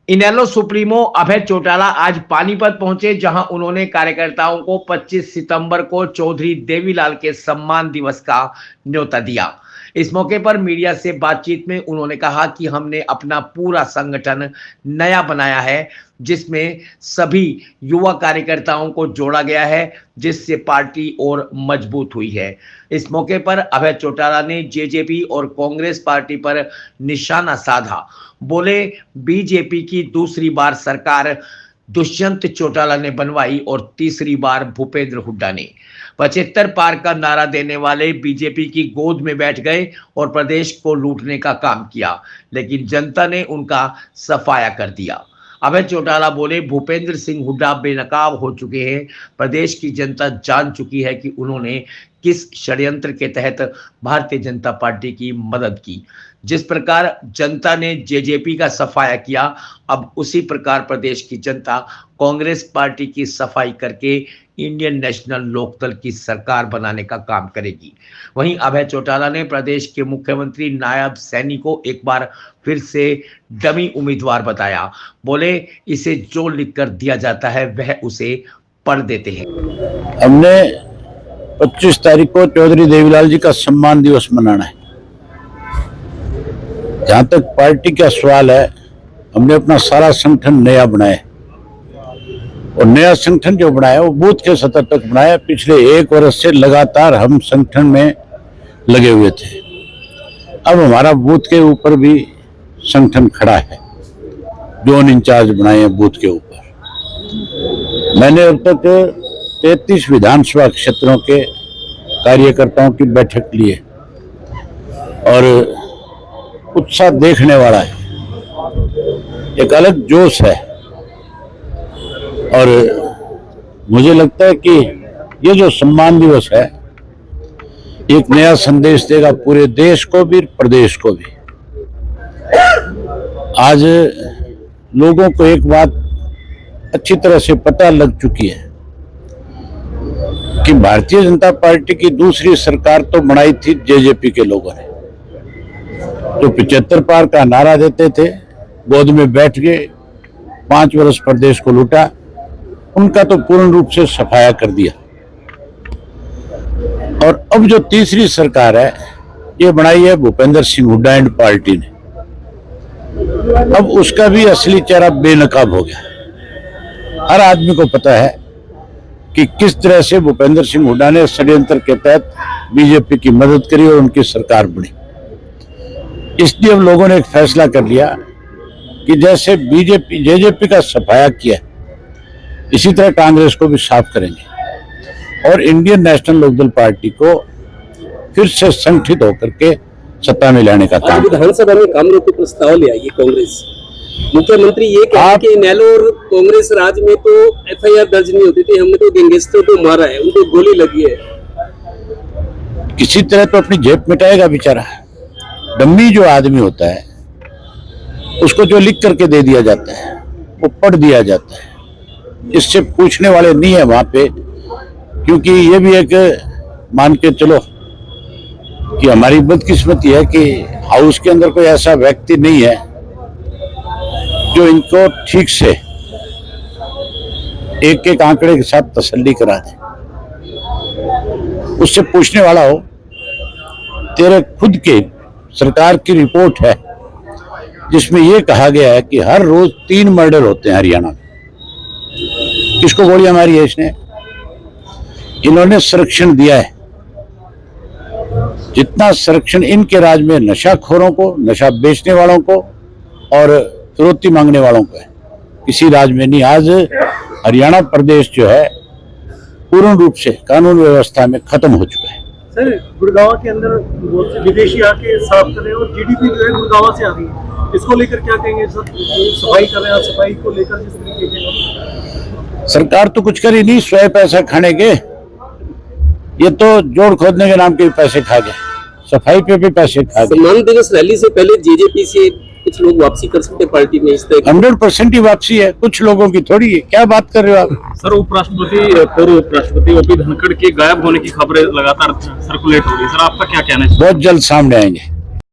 इनेलो supremo Abhay Chautala आज पानीपत पहुंचे, जहां उन्होंने कार्यकर्ताओं को 25 सितंबर को चौधरी देवीलाल के सम्मान दिवस का न्योता दिया। इस मौके पर मीडिया से बातचीत में उन्होंने कहा कि हमने अपना पूरा संगठन नया बनाया है, जिसमें सभी युवा कार्यकर्ताओं को जोड़ा गया है, जिससे पार्टी और मजबूत हुई है। इस मौके पर अभय चौटाला ने जेजेपी और कांग्रेस पार्टी पर निशाना साधा। बोले, बीजेपी की दूसरी बार सरकार दुष्यंत चौटाला ने बनवाई और तीसरी बार भूपेंद्र हुड्डा ने। 75 पार का नारा देने वाले बीजेपी की गोद में बैठ गए और प्रदेश को लूटने का काम किया, लेकिन जनता ने उनका सफाया कर दिया। अभय चौटाला बोले, भूपेंद्र सिंह हुड्डा बेनकाब हो चुके हैं। प्रदेश की जनता जान चुकी है कि उन्होंने किस षड्यंत्र के तहत भारतीय जनता पार्टी की मदद की। जिस प्रकार जनता ने जेजेपी का सफाया किया, अब उसी प्रकार प्रदेश की जनता कांग्रेस पार्टी की सफाई करके इंडियन नेशनल लोकदल की सरकार बनाने का काम करेगी। वहीं अभय चौटाला ने प्रदेश के मुख्यमंत्री नायब सैनी को एक बार फिर से डमी उम्मीदवार बताया। बोले, इसे जो लिख कर दिया जाता है वह उसे पढ़ देते हैं। हमने 25 तारीख को चौधरी देवीलाल जी का सम्मान दिवस मनाना है। जहां तक पार्टी का सवाल है, हमने अपना सारा संगठन नया बनाया और नया संगठन जो बनाया वो बूथ के स्तर तक बनाया। पिछले 1 वर्ष से लगातार हम संगठन में लगे हुए थे। अब हमारा बूथ के ऊपर भी संगठन खड़ा है, जोन इंचार्ज बनाए हैं बूथ के ऊपर। मैंने अब तक 33 विधानसभा क्षेत्रों के कार्यकर्ताओं की बैठक ली है और उत्साह देखने वाला है, एक अलग जोश है। और मुझे लगता है कि ये जो सम्मान दिवस है एक नया संदेश देगा पूरे देश को भी, प्रदेश को भी। आज लोगों को एक बात अच्छी तरह से पता लग चुकी है कि भारतीय जनता पार्टी की दूसरी सरकार तो बनाई थी जेजेपी के लोगों ने, जो 75 पार का नारा देते थे, गोद में बैठ गए, 5 वर्ष प्रदेश को लूटा, उनका तो पूर्ण रूप से सफाया कर दिया। और अब जो तीसरी सरकार है ये बनाई है भूपेंद्र सिंह हुड्डा एंड पार्टी ने। अब उसका भी असली चेहरा बेनकाब हो गया। हर आदमी को पता है कि किस तरह से भूपेंद्र सिंह हुड्डा ने षड्यंत्र के तहत बीजेपी की मदद करी और उनकी सरकार बनी। इसलिए अब लोगों ने एक फैसला कर लिया कि जैसे बीजेपी जेजेपी का सफाया किया, इसी तरह कांग्रेस को भी साफ करेंगे और इंडियन नेशनल लोकदल पार्टी को फिर से संगठित होकर के सत्ता में लाने का काम। विधानसभा में काम रोको प्रस्ताव ले आई कांग्रेस। मुख्यमंत्री ये कहा कि इनेलो और कांग्रेस राज में तो एफआईआर दर्ज नहीं होती थी, हमने तो गैंगस्टर को मारा है, उनको गोली लगी है। किसी तरह तो अपनी जेब मिटाएगा बेचारा। डम्मी जो आदमी होता है उसको जो लिख करके दे दिया जाता है वो पढ़ दिया जाता है। इससे पूछने वाले नहीं है वहां पे, क्योंकि ये भी एक मान के चलो कि हमारी बदकिस्मती है कि हाउस के अंदर कोई ऐसा व्यक्ति नहीं है जो इनको ठीक से एक एक आंकड़े के साथ तसल्ली करा दे। उससे पूछने वाला हो, तेरे खुद के सरकार की रिपोर्ट है जिसमें यह कहा गया है कि हर रोज 3 मर्डर होते हैं हरियाणा में। किसको गोलियां मारी है इसने? इन्होंने संरक्षण दिया है। जितना संरक्षण इनके राज में नशाखोरों को, नशा बेचने वालों को और फिरौती मांगने वालों को है, किसी राज में नहीं। आज हरियाणा प्रदेश जो है पूर्ण रूप से कानून व्यवस्था में खत्म हो चुका है। सर, गुड़गांव के अंदर बहुत से विदेशी आके साफ कर रहे हैं और जीडीपी जो है गुड़गांव से आ रही है, इसको लेकर क्या कहेंगे सर? सफाई कर रहे हैं, सफाई को लेकर जिस तरीके से सरकार तो कुछ करी नहीं, स्वयं पैसा खाने के। ये तो जोड़ खोदने के नाम के पैसे खा गए, सफाई पे भी पैसे खा गए। सम्मान दिवस रैली से पहले जेजेपी से कुछ लोग वापसी कर सकते पार्टी में, इस तरह 100% ही वापसी है, कुछ लोगों की थोड़ी है। क्या बात कर रहे हो आप? सर, पूर्व उपराष्ट्रपति ओपी धनखड़ के गायब होने की खबरें लगातार सर्कुलेट हो रही है, सर आपका क्या कहना है? बहुत जल्द सामने आएंगे।